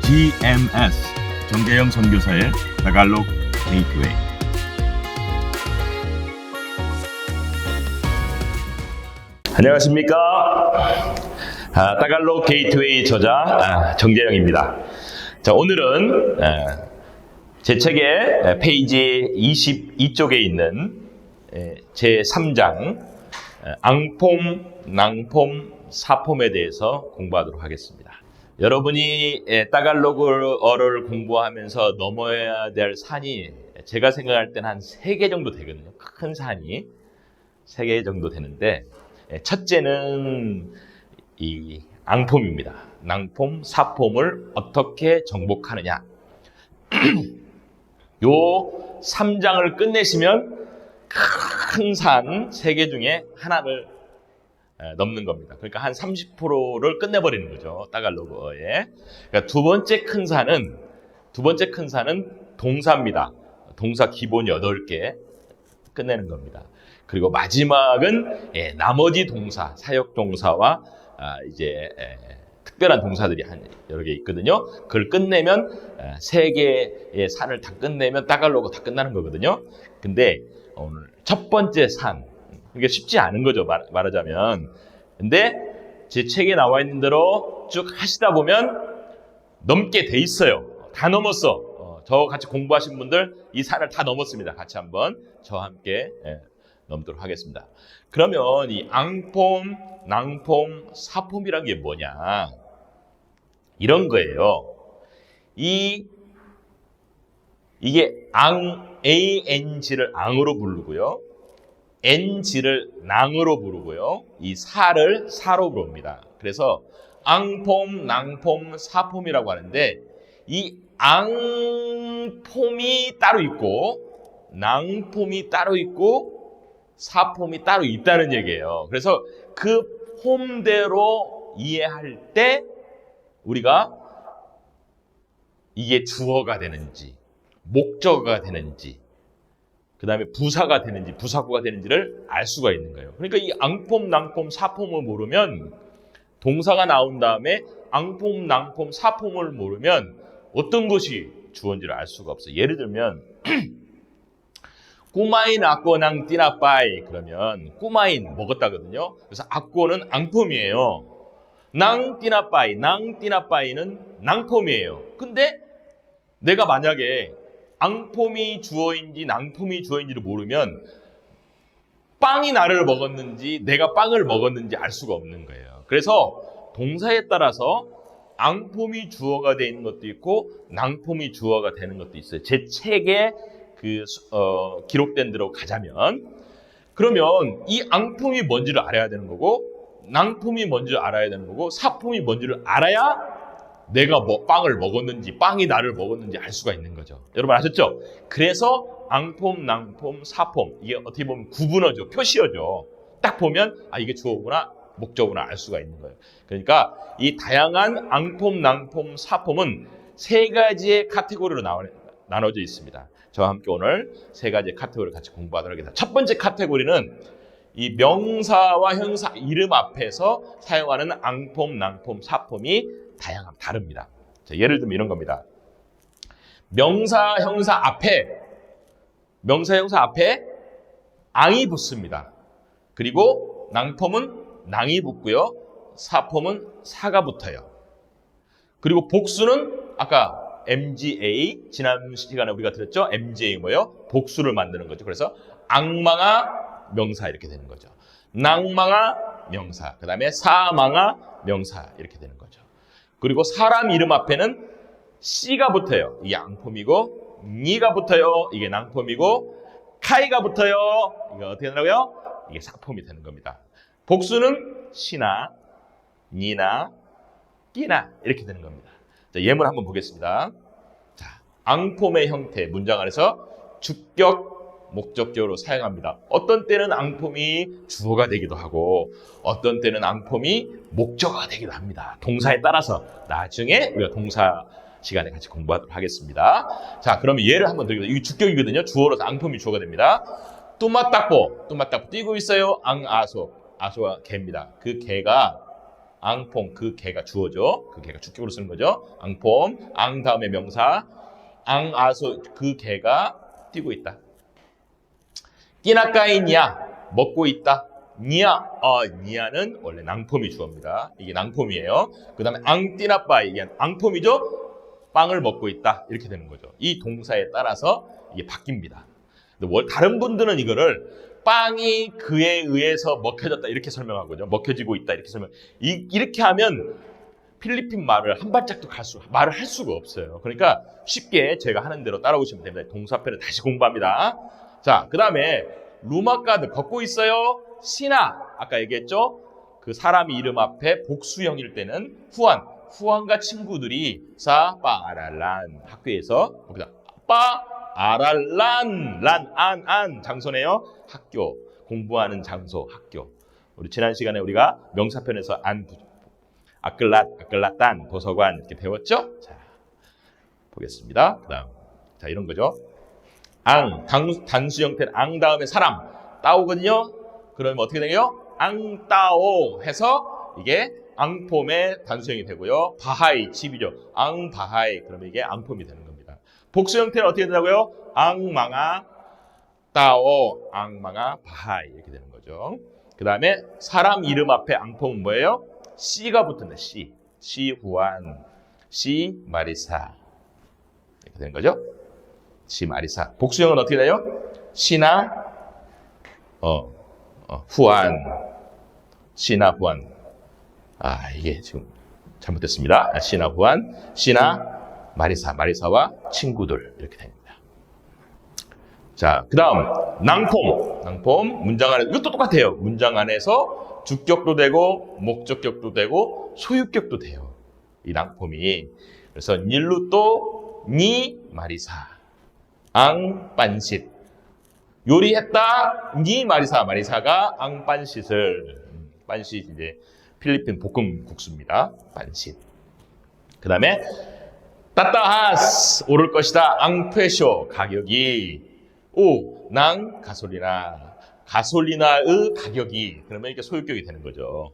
GMS 정재영 선교사의 타갈록 게이트웨이. 안녕하십니까? 타갈록 게이트웨이 저자 정재영입니다. 자, 오늘은 제 책의 페이지 22쪽에 있는 제 3장 앙폼, 낭폼, 사폼에 대해서 공부하도록 하겠습니다. 여러분이 타갈로그어를 공부하면서 넘어야 될 산이 제가 생각할 때는 한 3개 정도 되거든요. 큰 산이 3개 정도 되는데, 첫째는 이 앙폼입니다. 낭폼, 사폼을 어떻게 정복하느냐. 요 3장을 끝내시면 큰 산 3개 중에 하나를 넘는 겁니다. 그러니까 한 30%를 끝내버리는 거죠. 타갈로그어에. 그러니까 두 번째 큰 산은 동사입니다. 동사 기본 8개 끝내는 겁니다. 그리고 마지막은 나머지 동사, 사역 동사와 이제 특별한 동사들이 한 여러 개 있거든요. 그걸 끝내면 3개의 산을 다 끝내면 타갈로그 다 끝나는 거거든요. 근데 오늘 첫 번째 산, 이게 쉽지 않은 거죠, 말하자면. 근데 제 책에 나와 있는 대로 쭉 하시다 보면 넘게 돼 있어요. 다 넘었어. 저 같이 공부하신 분들 이 산을 다 넘었습니다. 같이 한번 저와 함께 넘도록 하겠습니다. 그러면 이 앙폼, 낭폼, 사폼이란 게 뭐냐? 이런 거예요. 이게 ang를 앙으로 부르고요. NG를 낭으로 부르고요. 이 사를 사로 부릅니다. 그래서 앙폼, 낭폼, 사폼이라고 하는데 이 앙폼이 따로 있고 낭폼이 따로 있고 사폼이 따로 있다는 얘기예요. 그래서 그 폼대로 이해할 때 우리가 이게 주어가 되는지 목적어가 되는지 그 다음에 부사가 되는지 부사구가 되는지를 알 수가 있는 거예요. 그러니까 이 앙폼, 낭폼, 사폼을 모르면 동사가 나온 다음에 앙폼, 낭폼, 사폼을 모르면 어떤 것이 주어인지를 알 수가 없어요. 예를 들면 꾸마인 아꼬낭 띠나빠이 그러면 꾸마인 먹었다거든요. 그래서 아꼬는 앙폼이에요. 낭 띠나빠이, 낭 띠나빠이는 낭폼이에요. 근데 내가 만약에 앙폼이 주어인지 낭폼이 주어인지를 모르면 빵이 나를 먹었는지 내가 빵을 먹었는지 알 수가 없는 거예요. 그래서 동사에 따라서 앙폼이 주어가 되는 것도 있고 낭폼이 주어가 되는 것도 있어요. 제 책에 기록된 대로 가자면 그러면 이 앙폼이 뭔지를 알아야 되는 거고 낭폼이 뭔지를 알아야 되는 거고 사폼이 뭔지를 알아야 내가 빵을 먹었는지 빵이 나를 먹었는지 알 수가 있는 거죠. 여러분 아셨죠? 그래서 앙폼, 낭폼, 사폼 이게 어떻게 보면 구분어죠. 표시어죠. 딱 보면 이게 주어구나 목적어구나 알 수가 있는 거예요. 그러니까 이 다양한 앙폼, 낭폼, 사폼은 3가지의 카테고리로 나눠져 있습니다. 저와 함께 오늘 3가지의 카테고리를 같이 공부하도록 하겠습니다. 첫 번째 카테고리는 이 명사와 형사 이름 앞에서 사용하는 앙폼, 낭폼, 사폼이 다릅니다. 자, 예를 들면 이런 겁니다. 명사, 형사 앞에 앙이 붙습니다. 그리고 낭폼은 낭이 붙고요. 사폼은 사가 붙어요. 그리고 복수는 아까 MGA 지난 시간에 우리가 들었죠? MGA 뭐예요? 복수를 만드는 거죠. 그래서 앙망아 명사 이렇게 되는 거죠. 낭망아 명사, 그 다음에 사망아 명사 이렇게 되는 거죠. 그리고 사람 이름 앞에는 씨가 붙어요. 이게 앙폼이고 니가 붙어요. 이게 낭폼이고 카이가 붙어요. 이게 어떻게 되나요? 이게 사폼이 되는 겁니다. 복수는 시나 니나 끼나 이렇게 되는 겁니다. 자, 예문 한번 보겠습니다. 자, 앙폼의 형태 문장 안에서 주격 목적격으로 사용합니다. 어떤 때는 앙폼이 주어가 되기도 하고 어떤 때는 앙폼이 목적어가 되기도 합니다. 동사에 따라서 나중에 우리가 동사 시간에 같이 공부하도록 하겠습니다. 자, 그러면 예를 한번 드리겠습니다. 이게 주격이거든요. 주어로서 앙폼이 주어가 됩니다. 뚜마딱보 뛰고 있어요. 앙아소, 아소가 개입니다. 그 개가 앙폼 그 개가 주어죠. 그 개가 주격으로 쓰는 거죠. 앙폼 앙 다음에 명사 앙아소 그 개가 뛰고 있다. 끼나까이냐 먹고 있다. 니야 니야는 원래 낭폼이 주어입니다. 이게 낭폼이에요. 그 다음에 앙띠나빠이 이게 앙폼이죠. 빵을 먹고 있다 이렇게 되는 거죠. 이 동사에 따라서 이게 바뀝니다. 근데 다른 분들은 이거를 빵이 그에 의해서 먹혀졌다 이렇게 설명하거든요. 먹혀지고 있다 이렇게 설명. 이렇게 하면 필리핀 말을 한 발짝도 말을 할 수가 없어요. 그러니까 쉽게 제가 하는 대로 따라오시면 됩니다. 동사편을 다시 공부합니다. 자, 그 다음에 루마카드 걷고 있어요. 시나 아까 얘기했죠. 그 사람 이름 앞에 복수형일 때는 후안과 친구들이 빠아랄란 학교에서 거기다 빠아랄란 란 장소네요. 학교 공부하는 장소 학교. 우리 지난 시간에 우리가 명사편에서 아끌랏단 도서관 이렇게 배웠죠? 자 보겠습니다. 그다음 자 이런 거죠. 단수 형태는 앙 다음에 사람 따오거든요. 그러면 어떻게 되요? 앙따오 해서 이게 앙폼의 단수형이 되고요. 바하이 집이죠. 앙바하이 그러면 이게 앙폼이 되는 겁니다. 복수 형태는 어떻게 된다고요? 앙망아 따오 앙망아 바하이 이렇게 되는 거죠. 그 다음에 사람 이름 앞에 앙폼은 뭐예요? C가 붙는다. C 후안 C 마리사 이렇게 되는 거죠. C 마리사 복수형은 어떻게 돼요? C나 후안 C나 후안 이게 지금 잘못됐습니다. C나 후안 C나 마리사와 친구들 이렇게 됩니다. 자, 그 다음 낭폼 문장 안에 이것도 똑같아요. 문장 안에서 주격도 되고 목적격도 되고 소유격도 돼요. 이 낭폼이 그래서 닐루또 니 마리사 앙빤싯 요리했다 니 마리사가 앙빤싯을 빤싯 이제 필리핀 볶음 국수입니다. 빤싯. 그 다음에 따따하스 오를 것이다 앙페쇼 가격이 낭 가솔리나의 가격이 그러면 이게 소유격이 되는 거죠.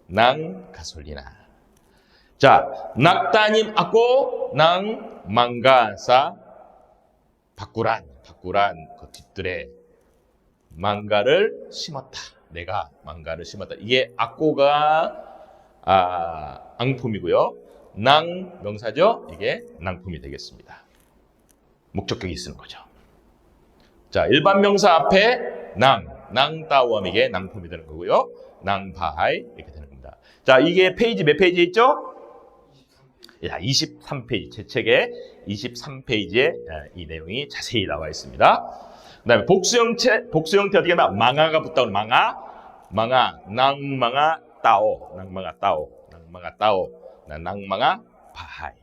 낭 가솔리나. 자, 낙따님 아꼬 낭 망가사 바꾸란 그 뒷뜰에 망가를 심었다. 내가 망가를 심었다. 이게 아꼬가 앙품이고요. 낭 명사죠. 이게 낭품이 되겠습니다. 목적격이 쓰는 거죠. 자, 일반 명사 앞에 낭따우엄 이게 낭품이 되는 거고요. 낭바하이 이렇게 되는 겁니다. 자, 이게 페이지 몇 페이지에 있죠? 23페이지. 제 책에 23페이지에 이 내용이 자세히 나와 있습니다. 그 다음에 복수 형태 어떻게 하면 망아가 붙다 오는 낭망아 따오 낭망아 바하이.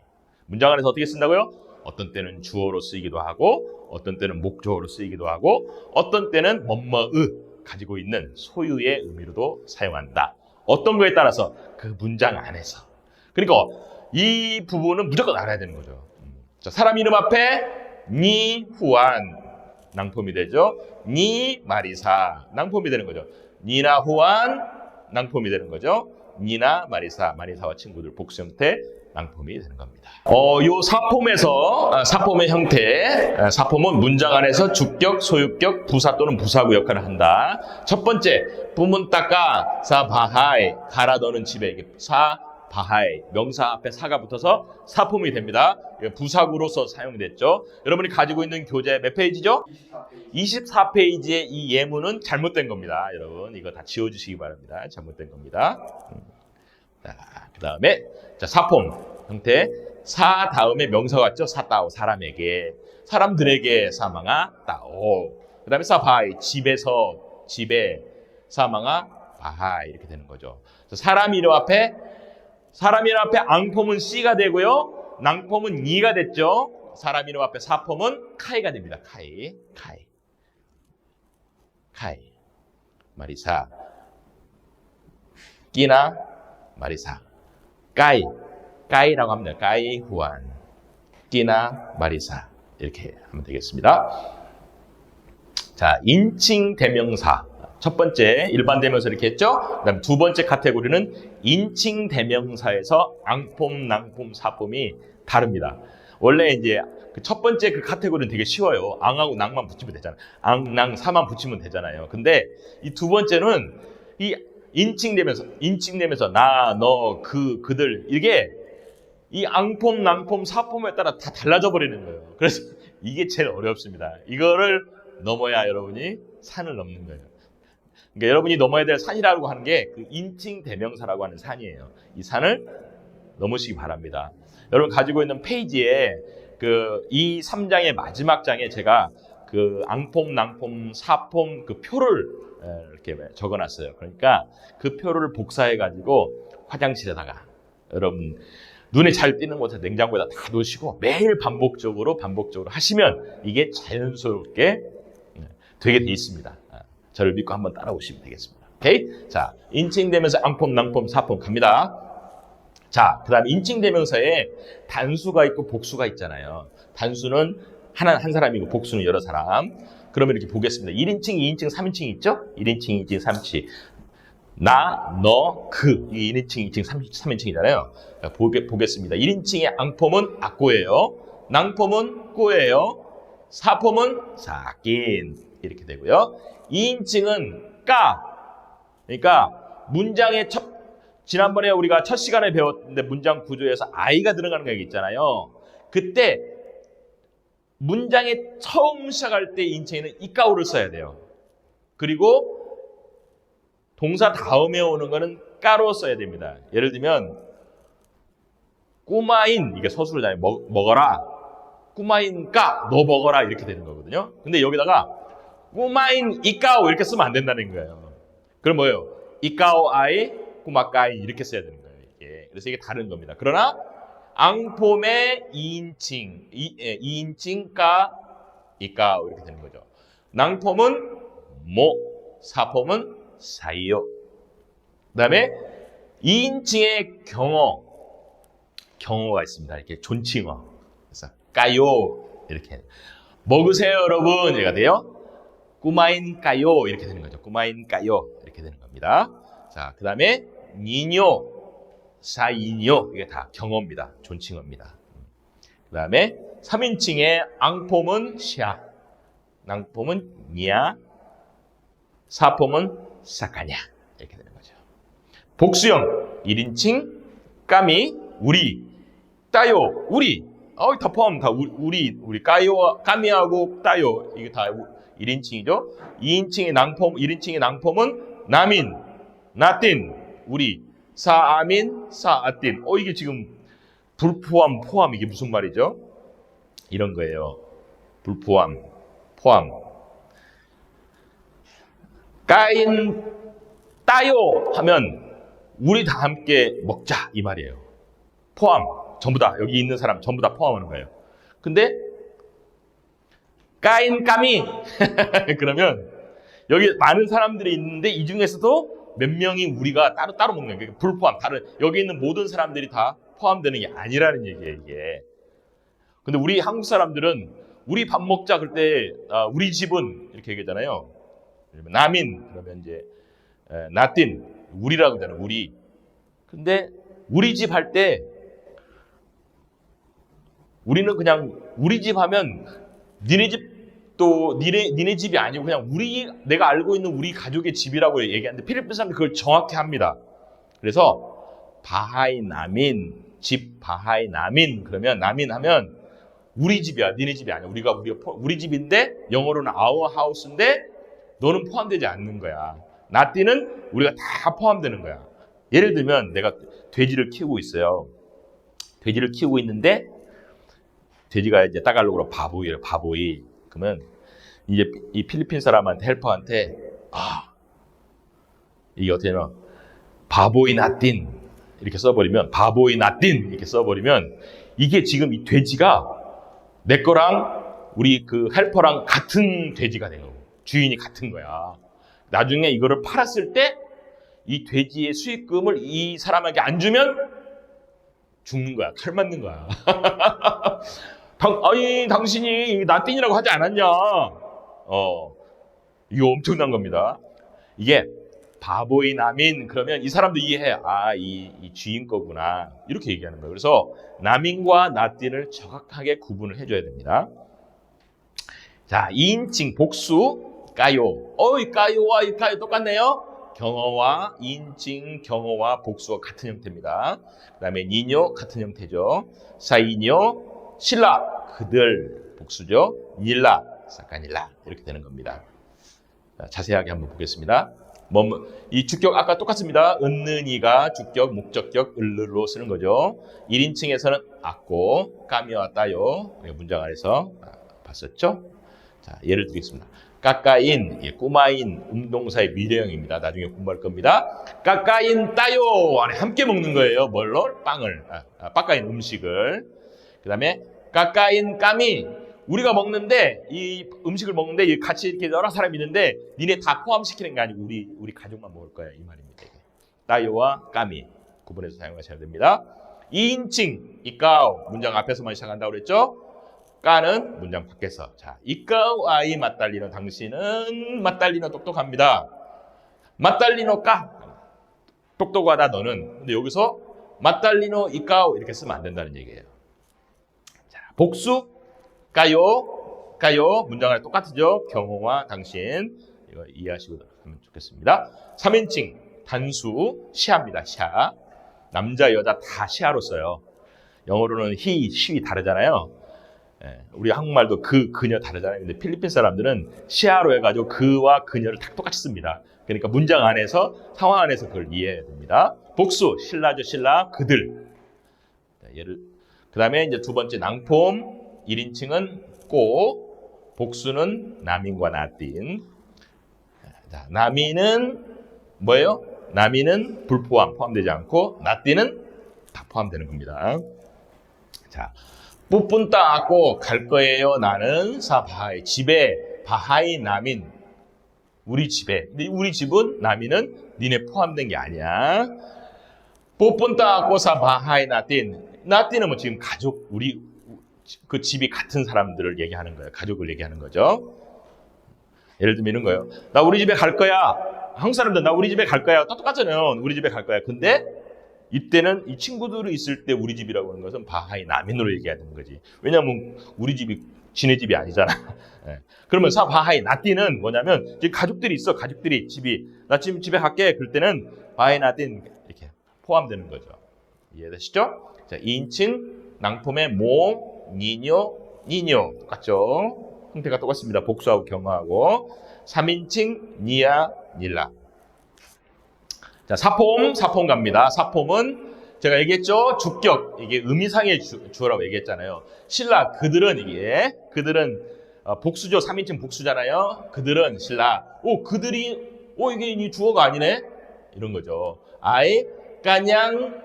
문장 안에서 어떻게 쓴다고요? 어떤 때는 주어로 쓰이기도 하고 어떤 때는 목적어로 쓰이기도 하고 어떤 때는 뭐뭐의 가지고 있는 소유의 의미로도 사용한다. 어떤 거에 따라서 그 문장 안에서. 그러니까 이 부분은 무조건 알아야 되는 거죠. 자, 사람 이름 앞에 니 후안 낭폼이 되죠. 니 마리사 낭폼이 되는 거죠. 니나 후안 낭폼이 되는 거죠. 니나 마리사와 친구들 복수 형태 낭폼이 되는 겁니다. 요 사폼의 형태, 사폼은 문장 안에서 주격, 소유격, 부사 또는 부사구 역할을 한다. 첫 번째, 부문따까 사바하이 갈아 넣는 집에 이게 사바하이 명사 앞에 사가 붙어서 사폼이 됩니다. 부사구로서 사용됐죠. 여러분이 가지고 있는 교재 몇 페이지죠? 24페이지의 이 예문은 잘못된 겁니다. 여러분 이거 다 지워주시기 바랍니다. 잘못된 겁니다. 자, 그 다음에 자, 사폼 형태 사 다음에 명사가 왔죠. 사따오 사람에게 사람들에게 사망아 따오. 그 다음에 사바이 집에 사망아 바하이 이렇게 되는 거죠. 사람 이름 앞에 앙폼은 C가 되고요. 낭폼은 니가 됐죠. 사람 이름 앞에 사폼은 카이가 됩니다. 카이 마리사 끼나 마리사 까이라고 합니다. 까이 후안 끼나 마리사 이렇게 하면 되겠습니다. 자, 인칭 대명사 첫 번째 일반 대명사 이렇게 했죠. 그다음 두 번째 카테고리는 인칭 대명사에서 앙폼, 낭폼, 사폼이 다릅니다. 원래 이제 그 첫 번째 그 카테고리는 되게 쉬워요. 앙하고 낭만 붙이면 되잖아요. 앙, 낭, 사만 붙이면 되잖아요. 근데 이 두 번째는 이 인칭 대명사 나, 너, 그들 이게 이 앙폼, 낭폼, 사폼에 따라 다 달라져 버리는 거예요. 그래서 이게 제일 어렵습니다. 이거를 넘어야 여러분이 산을 넘는 거예요. 그러니까 여러분이 넘어야 될 산이라고 하는 게 그 인칭 대명사라고 하는 산이에요. 이 산을 넘으시기 바랍니다. 여러분 가지고 있는 페이지에 그 이 3장의 마지막 장에 제가 그 앙폼, 낭폼, 사폼 그 표를 이렇게 적어놨어요. 그러니까 그 표를 복사해가지고 화장실에다가 여러분 눈에 잘 띄는 곳에 냉장고에다 다 놓으시고 매일 반복적으로 하시면 이게 자연스럽게 되게 돼 있습니다. 저를 믿고 한번 따라오시면 되겠습니다. 오케이? 자, 인칭대명사 앙폼, 낭폼, 사폼 갑니다. 자, 그 다음 인칭대명사에 단수가 있고 복수가 있잖아요. 단수는 한 사람이고 복수는 여러 사람. 그러면 이렇게 보겠습니다. 1인칭, 2인칭, 3인칭이 있죠? 1인칭, 2인칭, 3인칭. 나, 너, 그. 이 1인칭, 2인칭, 3인칭이잖아요. 보겠습니다. 1인칭의 앙폼은 악고예요. 낭폼은 꼬예요. 사폼은 사낀. 이렇게 되고요. 2인칭은 까. 그러니까 문장의 지난번에 우리가 첫 시간에 배웠는데 문장 구조에서 I가 들어가는 거 있잖아요. 그때 문장에 처음 시작할 때 인칭에는 이까오를 써야 돼요. 그리고 동사 다음에 오는 거는 까로 써야 됩니다. 예를 들면 꼬마인 이게 서술이잖아요. 먹어라. 꼬마인 까 너 먹어라 이렇게 되는 거거든요. 근데 여기다가 꼬마인 이까오 이렇게 쓰면 안 된다는 거예요. 그럼 뭐예요? 이까오 아이 꼬마까이 이렇게 써야 되는 거예요. 이게. 그래서 이게 다른 겁니다. 그러나 앙폼의 2인칭 2인칭 까 이까오 이렇게 되는 거죠. 낭폼은 모 사폼은 사이요. 그 다음에 2인칭의 경어가 있습니다. 이렇게 존칭어. 그래서 까요 이렇게 먹으세요 여러분 이렇게 돼요. 꾸마인 까요 이렇게 되는 거죠. 꾸마인 까요 이렇게 되는 겁니다. 자, 그 다음에 니뇨 사이뇨 이게 다 경어입니다. 존칭어입니다. 그 다음에 3인칭의 앙폼은 샤 낭폼은 니야 사폼은 사카냐 이렇게 되는 거죠. 복수형 1인칭 까미 우리 따요 우리 다 포함 다 우리 까요 까미하고 따요 이게 다 1인칭이죠. 2인칭의 낭폼 1인칭의 낭폼은 나민 나틴 우리 사아민 사아틴 이게 지금 불포함 포함 이게 무슨 말이죠? 이런 거예요. 불포함 포함 까인 따요 하면 우리 다 함께 먹자 이 말이에요. 포함 전부 다 여기 있는 사람 전부 다 포함하는 거예요. 근데 까인 까미 그러면 여기 많은 사람들이 있는데 이 중에서도 몇 명이 우리가 따로 먹는 거예요. 불포함 다른 여기 있는 모든 사람들이 다 포함되는 게 아니라는 얘기예요. 이게. 근데 우리 한국 사람들은 우리 밥 먹자 그럴 때 우리 집은 이렇게 얘기하잖아요. 나민 그러면 이제 나틴 우리라고 하잖아요. 우리. 근데 우리 집 할 때 우리는 그냥 우리 집 하면 니네 집도 니네 집이 아니고 그냥 내가 알고 있는 우리 가족의 집이라고 얘기하는데 필리핀 사람들이 그걸 정확히 합니다. 그래서 바하이 나민 집 바하이 나민 그러면 나민 하면 우리 집이야 니네 집이 아니야. 우리 집인데 영어로는 our house인데 너는 포함되지 않는 거야. 나띠는 우리가 다 포함되는 거야. 예를 들면 내가 돼지를 키우고 있어요. 돼지를 키우고 있는데 돼지가 이제 따갈로그로 바보이래요. 바보이. 그러면 이제 이 필리핀 사람한테 헬퍼한테 이게 어떻게 하면 바보이 나틴 이렇게 써버리면 바보이 나틴 이렇게 써버리면 이게 지금 이 돼지가 내 거랑 우리 그 헬퍼랑 같은 돼지가 된 거고 주인이 같은 거야. 나중에 이거를 팔았을 때 이 돼지의 수익금을 이 사람에게 안 주면 죽는 거야. 칼 맞는 거야. 당신이 나띵이라고 하지 않았냐? 이거 엄청난 겁니다. 이게 바보이 남인 그러면 이 사람도 이해해. 아, 이 주인 거구나. 이렇게 얘기하는 거예요. 그래서 남인과 나띵을 정확하게 구분을 해줘야 됩니다. 자, 2인칭 복수 까요. 이 까요와 이 까요 똑같네요. 경어와 2인칭 경어와 복수가 같은 형태입니다. 그 다음에 니뇨 같은 형태죠. 사이뇨 신라 그들 복수죠. 닐라 사카닐라 이렇게 되는 겁니다. 자, 자세하게 한번 보겠습니다. 이 주격 아까 똑같습니다. 은는이가 주격, 목적격, 을르로 쓰는 거죠. 1인칭에서는 악고, 까미와 따요. 문장 안에서 봤었죠? 자, 예를 들겠습니다. 까까인, 꼬마인, 음동사의 미래형입니다. 나중에 공부할 겁니다. 까까인 따요 안에 함께 먹는 거예요. 뭘로? 빵을, 빠까인 음식을. 그 다음에 까까인 까미 우리가 먹는데 이 음식을 먹는데 같이 이렇게 여러 사람이 있는데 니네 다 포함시키는 게 아니고 우리 가족만 먹을 거야 이 말입니다. 따요와 까미 구분해서 사용하셔야 됩니다. 2인칭 이까오 문장 앞에서만 시작한다고 그랬죠? 까는 문장 밖에서. 자, 이까오 아이 맞달리노 당신은 맞달리노 똑똑합니다. 맞달리노 까 똑똑하다 너는. 근데 여기서 맞달리노 이까오 이렇게 쓰면 안 된다는 얘기예요. 자, 복수 까요 문장 안에 똑같죠? 경호와 당신 이거 이해하시고 하면 좋겠습니다. 3인칭 단수 시아입니다. 시아 남자 여자 다 시아로 써요. 영어로는 he, she이 다르잖아요. 우리 한국말도 그녀 다르잖아요. 근데 필리핀 사람들은 시아로 해가지고 그와 그녀를 다 똑같이 씁니다. 그러니까 문장 안에서 상황 안에서 그걸 이해해야 됩니다. 복수 신라죠 신라 그들. 그 다음에 이제 두 번째 낭폼 1인칭은 꼬, 복수는 남인과 나띵. 자, 남인은 뭐예요? 남인은 불포함, 포함되지 않고 나띵은 다 포함되는 겁니다. 자, 뿌뿐 따고 갈 거예요. 나는 사바하이 집에 바하이 남인 우리 집에. 근데 우리 집은 남인은 니네 포함된 게 아니야. 뿌뿐 따고 사바하이 나띵. 나띵은 뭐 지금 가족 우리 그 집이 같은 사람들을 얘기하는 거예요. 가족을 얘기하는 거죠. 예를 들면 이런 거예요. 나 우리 집에 갈 거야. 한국 사람들 나 우리 집에 갈 거야. 똑같잖아요. 우리 집에 갈 거야. 근데 이때는 이 친구들이 있을 때 우리 집이라고 하는 것은 바하이 남인으로 얘기해야 되는 거지. 왜냐하면 우리 집이 지네 집이 아니잖아. 그러면 사 바하이 나띠는 뭐냐면 가족들이 있어. 가족들이 나 지금 집에 갈게. 그럴 때는 바하이 나띠는 이렇게 포함되는 거죠. 이해되시죠? 자, 2인칭 낭폼의 모 니뇨 똑같죠? 형태가 똑같습니다. 복수하고 경어하고 3인칭 니아 닐라. 자, 사폼 갑니다. 사폼은 제가 얘기했죠? 주격 이게 의미상의 주어라고 얘기했잖아요. 신라 그들은 그들은 복수죠. 3인칭 복수잖아요. 그들은 신라. 그들이 이게 이 주어가 아니네. 이런 거죠. 아이 까냥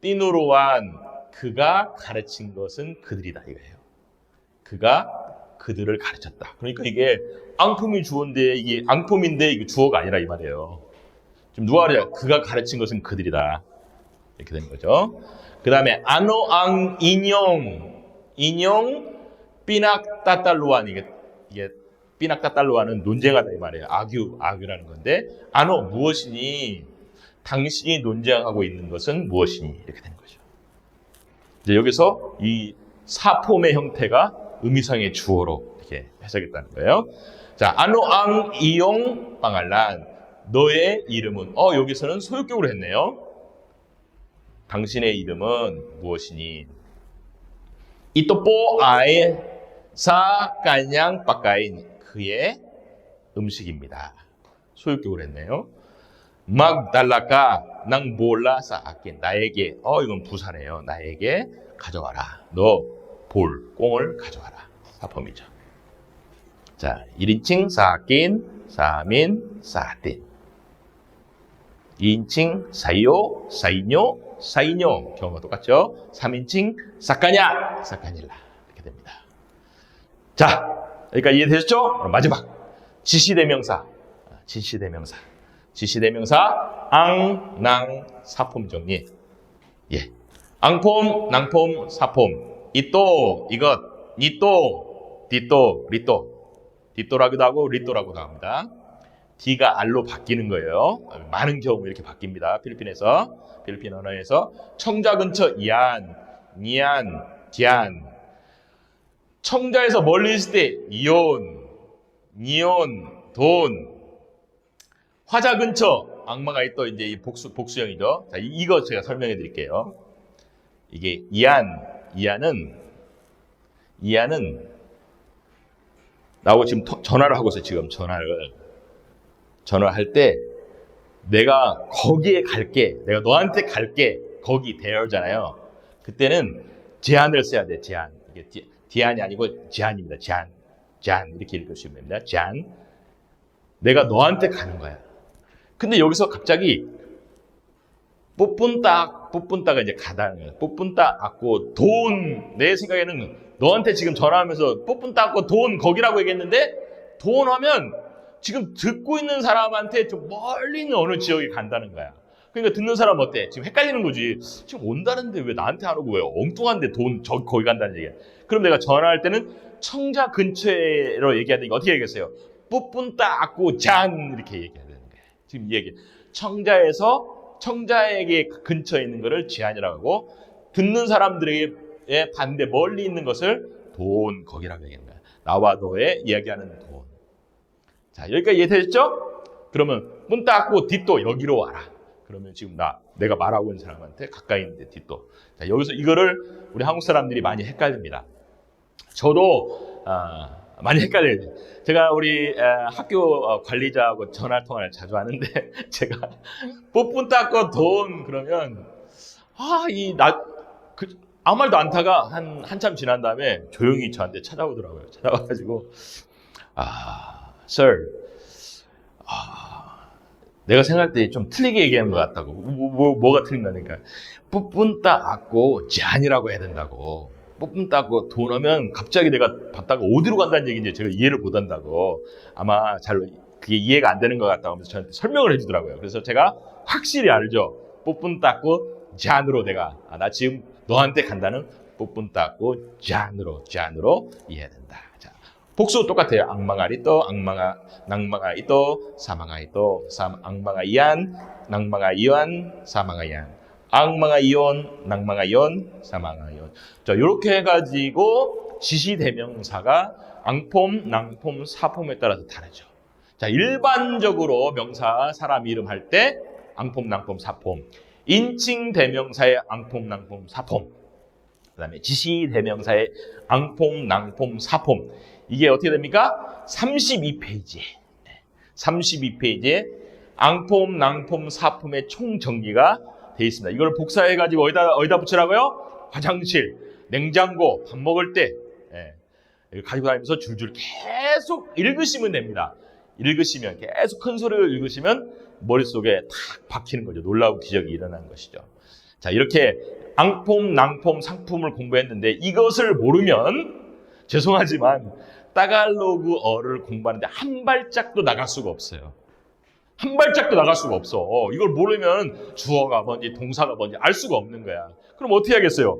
띠누로한 그가 가르친 것은 그들이다 이거예요. 그가 그들을 가르쳤다. 그러니까 이게 앙품이 주어인데 이게 앙품인데 이게 주어가 아니라 이 말이에요. 지금 누가 그래요? 그가 가르친 것은 그들이다. 이렇게 되는 거죠. 그 다음에 아노앙 인용 삐낙 따딸로안 이게 삐낙 따딸로안은 논쟁하다 이 말이에요. 아규라는 건데 아노 무엇이니 당신이 논쟁하고 있는 것은 무엇이니 이렇게 되는 거죠. 이제 여기서 이 사폼의 형태가 의미상의 주어로 이렇게 해석했다는 거예요. 자, 아노앙 이용 빵알란 너의 이름은 여기서는 소유격으로 했네요. 당신의 이름은 무엇이니? 이또뽀 아에 사 까냥 빠까인 그의 음식입니다. 소유격으로 했네요. 막 달라까 낭 몰라 쌓았긴 나에게 이건 부사네요. 나에게 가져와라. 너 꽁을 가져와라. 사폼이죠. 자, 1인칭 쌓았긴 사민 쌓았딘 2인칭 사이요 사이뇨 경우가 똑같죠. 3인칭 사까냐 사까닐라 이렇게 됩니다. 자, 여기까지 이해되셨죠? 마지막 지시대명사 앙, 낭, 사폼 정리. 예. 앙폼, 낭폼, 사폼. 이또, 이것, 니또, 디또, 리또. 디또라고도 하고 리또라고도 합니다. D가 R로 바뀌는 거예요. 많은 경우 이렇게 바뀝니다. 필리핀 언어에서 청자 근처 이안, 니안, 디안. 청자에서 멀리 있을 때 이온, 니온, 돈. 화자 근처 악마가 있다. 이제 이 복수형이죠. 자, 이거 제가 설명해 드릴게요. 이게 이안은 나하고 지금 전화를 하고 있어요. 지금 전화할 때 내가 거기에 갈게, 내가 너한테 갈게, 거기 there잖아요. 그때는 제한을 써야 돼. 제한. 이게 디안이 아니고 제한입니다. 제한 이렇게 읽으시면 됩니다. 제한. 내가 너한테 가는 거야. 근데 여기서 갑자기 뽑분따가 이제 가다는 거야. 뽑분따 갖고 돈. 내 생각에는 너한테 지금 전화하면서 뽑분따 갖고 돈 거기라고 얘기했는데 돈 하면 지금 듣고 있는 사람한테 좀 멀리 있는 어느 지역에 간다는 거야. 그러니까 듣는 사람 어때? 지금 헷갈리는 거지. 지금 온다는데 왜 나한테 안 오고 왜 엉뚱한데 돈 거기 간다는 얘기야. 그럼 내가 전화할 때는 청자 근처에로 얘기해야 되니까 어떻게 얘기했어요? 뽑분따 갖고 잔 이렇게 얘기해야 되는 거야. 지금 이 얘기. 청자에게 근처에 있는 것을 제한이라고 하고 듣는 사람들에게 반대 멀리 있는 것을 돈 거기라고 얘기하는 거야. 나와 너의 이야기하는 돈. 자, 여기까지 이해되셨죠? 그러면 문 닫고 뒷도 여기로 와라. 그러면 지금 내가 말하고 있는 사람한테 가까이 있는데 뒷도. 자, 여기서 이거를 우리 한국 사람들이 많이 헷갈립니다. 저도 많이 헷갈려요. 제가 우리 학교 관리자하고 전화 통화를 자주 하는데 제가 문 닫고 돈 그러면 아무 말도 안 타가 한참 지난 다음에 조용히 저한테 찾아오더라고요. 찾아와가지고 Sir, 내가 생각할 때 좀 틀리게 얘기하는 것 같다고. 뭐가 틀린다니까. 뿌뿐따 악고 제한이라고 해야 된다고. 뿌뿐따 악고 돈 하면 갑자기 내가 받다가 어디로 간다는 얘기인지 제가 이해를 못 한다고. 아마 그게 이해가 안 되는 것 같다고 하면서 저한테 설명을 해주더라고요. 그래서 제가 확실히 알죠. 뿌뿐따 악고 제한으로 내가 나 지금 너한테 간다는 뿌뿐따 악고 제한으로 이해해야 된다. 자, 복수 똑같아요. 악마가 있도, 낭마가 있도, 사망아 있도, 악마가 이안, 낭마가 이완, 사망아 이안, 악마가 이온, 낭마가 이온, 사망아 이온. 자, 이렇게 해가지고 지시대명사가 앙폼, 낭폼, 사폼에 따라서 다르죠. 자, 일반적으로 명사, 사람 이름 할 때 앙폼, 낭폼, 사폼. 인칭 대명사의 앙폼, 낭폼, 사폼. 그 다음에 지시대명사의 앙폼, 낭폼, 사폼. 이게 어떻게 됩니까? 32페이지에 앙폼, 낭폼, 사폼의 총 정리가 되어 있습니다. 이걸 복사해가지고 어디다 붙이라고요? 화장실, 냉장고, 밥 먹을 때 가지고 다니면서 줄줄 계속 읽으시면 됩니다. 읽으시면 계속 큰 소리로 읽으시면 머릿속에 탁 박히는 거죠. 놀라운 기적이 일어나는 것이죠. 자, 이렇게 앙폼, 낭폼, 상품을 공부했는데 이것을 모르면 죄송하지만 따갈로그어를 공부하는데 한 발짝도 나갈 수가 없어요. 한 발짝도 나갈 수가 없어. 이걸 모르면 주어가 뭔지 동사가 뭔지 알 수가 없는 거야. 그럼 어떻게 하겠어요?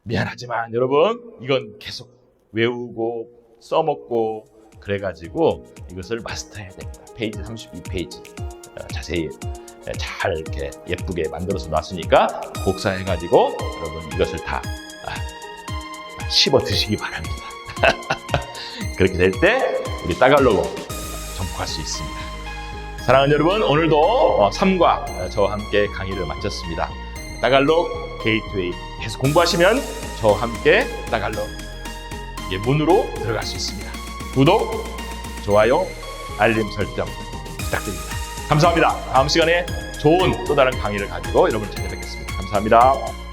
미안하지만 여러분 이건 계속 외우고 써먹고 그래가지고 이것을 마스터해야 됩니다. 페이지 32페이지 자세히 잘 이렇게 예쁘게 만들어서 놨으니까 복사해가지고 여러분 이것을 다 씹어 드시기 바랍니다. 그렇게 될 때 우리 따갈로그 정복할 수 있습니다. 사랑하는 여러분, 오늘도 3과 저와 함께 강의를 마쳤습니다. 따갈로그 게이트웨이 계속 공부하시면 저와 함께 따갈로그 문으로 들어갈 수 있습니다. 구독, 좋아요, 알림 설정 부탁드립니다. 감사합니다. 다음 시간에 좋은 또 다른 강의를 가지고 여러분을 찾아뵙겠습니다. 감사합니다.